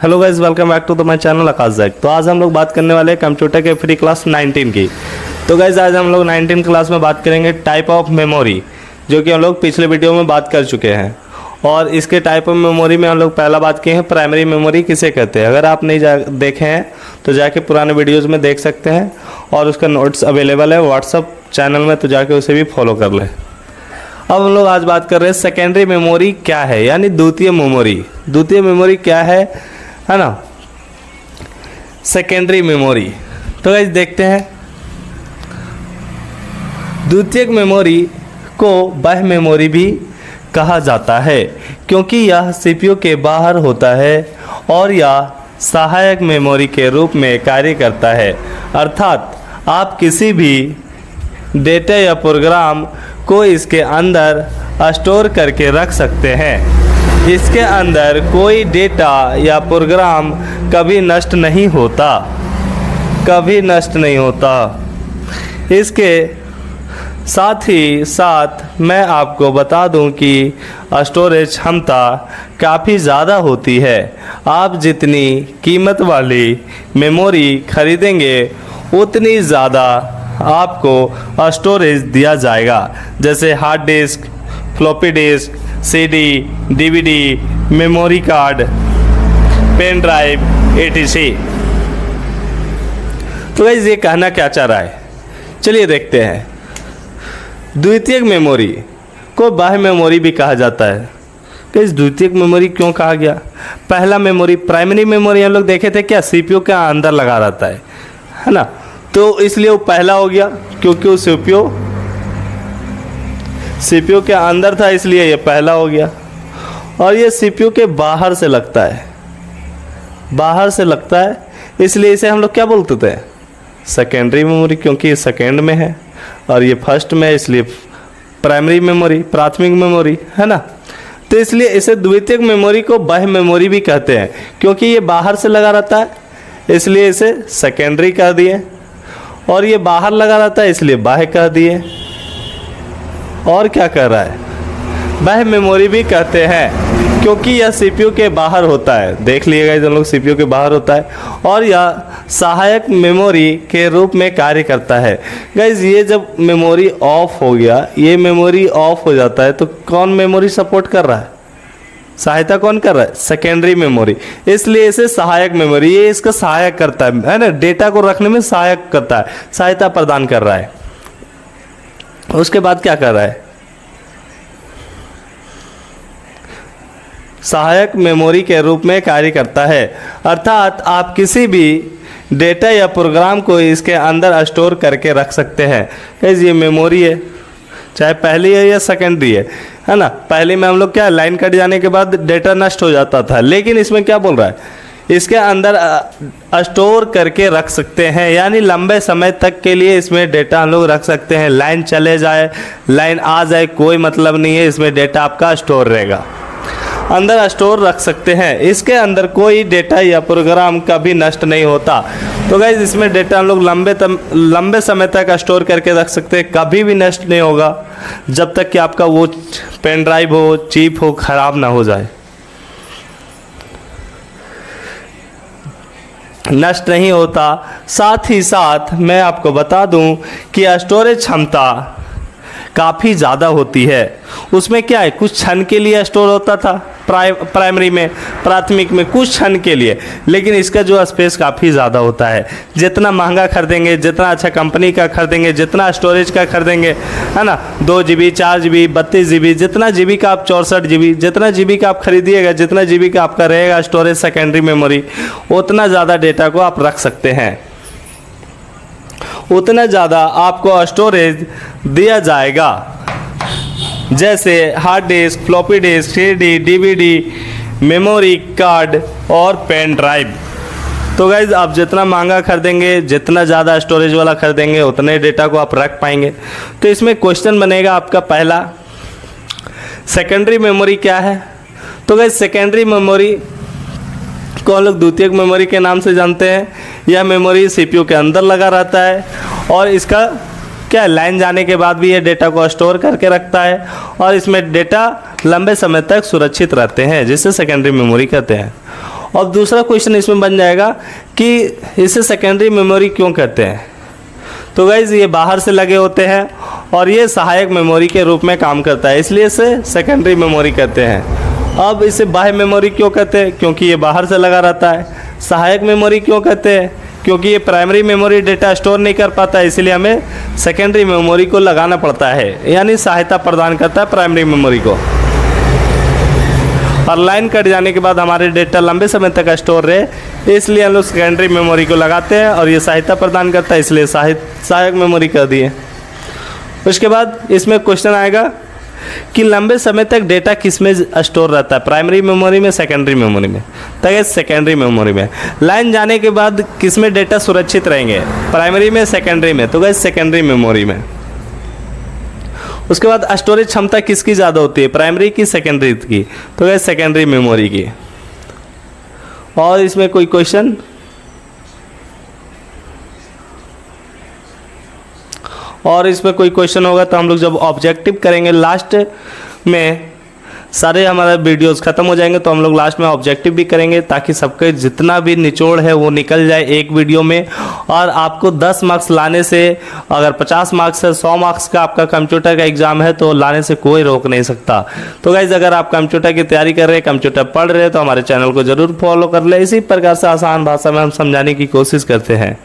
Hello guys, welcome back to the my channel Akash Jack. तो आज हम लोग बात करने वाले हैं कंप्यूटर के फ्री क्लास 19 की। तो गाइस आज हम लोग 19 क्लास में बात करेंगे टाइप ऑफ मेमोरी, जो कि हम लोग पिछले वीडियो में बात कर चुके हैं। और इसके टाइप ऑफ मेमोरी में हम लोग पहला बात किए हैं प्राइमरी मेमोरी किसे कहते हैं। अगर आप नहीं देखे हैं तो जाके पुराने वीडियोज़ में देख सकते हैं, और उसका नोट्स अवेलेबल है व्हाट्सअप चैनल में, तो जाके उसे भी फॉलो कर लें। अब हम लोग आज बात कर रहे हैं सेकेंडरी मेमोरी क्या है, यानी द्वितीय मेमोरी। द्वितीय मेमोरी क्या है ना, सेकेंडरी मेमोरी। तो गाइस देखते हैं, द्वितीयक मेमोरी को बाह्य मेमोरी भी कहा जाता है, क्योंकि यह सीपीयू के बाहर होता है और यह सहायक मेमोरी के रूप में कार्य करता है। अर्थात आप किसी भी डेटा या प्रोग्राम को इसके अंदर स्टोर करके रख सकते हैं। इसके अंदर कोई डेटा या प्रोग्राम कभी नष्ट नहीं होता, कभी नष्ट नहीं होता। इसके साथ ही साथ मैं आपको बता दूं कि स्टोरेज क्षमता काफ़ी ज़्यादा होती है। आप जितनी कीमत वाली मेमोरी खरीदेंगे उतनी ज़्यादा आपको स्टोरेज दिया जाएगा, जैसे hard disk, floppy disk, CD, DVD, memory card, pen drive, etc। तो गाइस ये कहना क्या चाह रहा है, चलिए देखते हैं। द्वितीयक मेमोरी को बाह्य मेमोरी भी कहा जाता है। गाइस द्वितीयक मेमोरी क्यों कहा गया? पहला मेमोरी प्राइमरी मेमोरी हम लोग देखे थे क्या, सीपीयू के अंदर लगा रहता है ना, तो इसलिए वो पहला हो गया, क्योंकि वो सीपीयू के अंदर था, इसलिए ये पहला हो गया। और ये सीपीयू के बाहर से लगता है, बाहर से लगता है, इसलिए इसे हम लोग क्या बोलते थे, सेकेंडरी मेमोरी, क्योंकि ये सेकेंड में है और ये फर्स्ट में है, इसलिए प्राइमरी मेमोरी, प्राथमिक मेमोरी है ना। तो इसलिए इसे द्वितीयक मेमोरी को बाह्य मेमोरी भी कहते हैं, क्योंकि ये बाहर से लगा रहता है, इसलिए इसे सेकेंडरी कह दिए। और ये बाहर लगा रहता है, इसलिए बाह्य कह दिए। और क्या कर रहा है, बाह्य मेमोरी भी कहते हैं, क्योंकि यह सीपीयू के बाहर होता है। देख लिएगा जब लोग सीपीयू के बाहर होता है, और यह सहायक मेमोरी के रूप में कार्य करता है। गाइज ये जब मेमोरी ऑफ हो गया, ये मेमोरी ऑफ हो जाता है, तो कौन मेमोरी सपोर्ट कर रहा है, सहायता कौन कर रहा है, सेकेंडरी मेमोरी। इसलिए इसे सहायक मेमोरी, ये इसका सहायक करता है ना, डेटा को रखने में सहायक करता है, सहायता प्रदान कर रहा है। उसके बाद क्या कर रहा है, सहायक मेमोरी के रूप में कार्य करता है। अर्थात आप किसी भी डेटा या प्रोग्राम को इसके अंदर स्टोर करके रख सकते हैं। ये मेमोरी है, चाहे पहली है या सेकेंडरी है ना। पहली में हम लोग क्या, लाइन कट जाने के बाद डेटा नष्ट हो जाता था, लेकिन इसमें क्या बोल रहा है, इसके अंदर स्टोर करके रख सकते हैं, यानी लंबे समय तक के लिए इसमें डेटा हम लोग रख सकते हैं। लाइन चले जाए, लाइन आ जाए, कोई मतलब नहीं है, इसमें डेटा आपका स्टोर रहेगा, अंदर स्टोर रख सकते हैं। इसके अंदर कोई डेटा या प्रोग्राम कभी नष्ट नहीं होता। तो गाइज इसमें डेटा हम लोग लंबे समय तक स्टोर करके रख सकते हैं, कभी भी नष्ट नहीं होगा, जब तक कि आपका वो पेन ड्राइव हो, चिप हो, खराब ना हो जाए, नष्ट नहीं होता। साथ ही साथ मैं आपको बता दूं कि स्टोरेज क्षमता काफ़ी ज़्यादा होती है। उसमें क्या है, कुछ क्षण के लिए स्टोर होता था प्राइमरी में, प्राथमिक में कुछ क्षण के लिए, लेकिन इसका जो स्पेस काफ़ी ज़्यादा होता है। जितना महंगा खरीदेंगे, जितना अच्छा कंपनी का खरीदेंगे, जितना स्टोरेज का खरीदेंगे, है ना, 2 GB, 4 GB, 32 GB, जितना GB का आप 64 GB, जितना GB का आप खरीदिएगा, जितना GB का आपका रहेगा स्टोरेज सेकेंडरी मेमोरी, उतना ज़्यादा डेटा को आप रख सकते हैं, उतना ज़्यादा आपको स्टोरेज दिया जाएगा। जैसे hard disk, floppy disk, CD, DVD, memory card और पेन ड्राइव। तो गाइज आप जितना महंगा खरीदेंगे, जितना ज़्यादा स्टोरेज वाला खरीदेंगे, उतने डेटा को आप रख पाएंगे। तो इसमें क्वेश्चन बनेगा आपका पहला, सेकेंडरी मेमोरी क्या है। तो गाइज सेकेंडरी मेमोरी को हम लोग द्वितीयक मेमोरी के नाम से जानते हैं। यह मेमोरी सीपीयू के अंदर लगा रहता है, और इसका क्या, लाइन जाने के बाद भी ये डेटा को स्टोर करके रखता है, और इसमें डेटा लंबे समय तक सुरक्षित रहते हैं, जिसे सेकेंडरी मेमोरी कहते हैं। अब दूसरा क्वेश्चन इसमें बन जाएगा कि इसे सेकेंडरी मेमोरी क्यों कहते हैं। तो गाइज ये बाहर से लगे होते हैं और ये सहायक मेमोरी के रूप में काम करता है, इसलिए इसे सेकेंडरी मेमोरी कहते हैं। अब इसे बाह्य मेमोरी क्यों कहते हैं, क्योंकि ये बाहर से लगा रहता है। सहायक मेमोरी क्यों कहते हैं, क्योंकि ये प्राइमरी मेमोरी डेटा स्टोर नहीं कर पाता है, इसलिए हमें सेकेंडरी मेमोरी को लगाना पड़ता है, यानी सहायता प्रदान करता है प्राइमरी मेमोरी को। और लाइन कट जाने के बाद हमारे डेटा लंबे समय तक स्टोर रहे, इसलिए हम लोग सेकेंडरी मेमोरी को लगाते हैं और ये सहायता प्रदान करता है, इसलिए सहायक मेमोरी कर दिए। उसके बाद इसमें क्वेश्चन आएगा कि लंबे समय तक डेटा किस में स्टोर रहता है, प्राइमरी मेमोरी में, सेकेंडरी मेमोरी में। तो सेकेंडरी मेमोरी में। लाइन जाने के बाद किस में डेटा सुरक्षित रहेंगे, प्राइमरी में, सेकेंडरी में। तो गैस सेकेंडरी मेमोरी में। उसके बाद स्टोरेज क्षमता किसकी ज़्यादा होती है, प्राइमरी की, सेकेंडरी की। तो गैस सेकेंडरी मेमोरी की। और इसमें कोई क्वेश्चन? और इसमें कोई क्वेश्चन होगा तो हम लोग जब ऑब्जेक्टिव करेंगे लास्ट में, सारे हमारे वीडियोस खत्म हो जाएंगे तो हम लोग लास्ट में ऑब्जेक्टिव भी करेंगे, ताकि सबके जितना भी निचोड़ है वो निकल जाए एक वीडियो में। और आपको 10 मार्क्स लाने से, अगर 50 मार्क्स है, 100 मार्क्स का आपका कंप्यूटर का एग्जाम है तो लाने से कोई रोक नहीं सकता। तो गाइज अगर आप कंप्यूटर की तैयारी कर रहे हैं, कंप्यूटर पढ़ रहे हैं, तो हमारे चैनल को ज़रूर फॉलो कर ले। इसी प्रकार से आसान भाषा में हम समझाने की कोशिश करते हैं।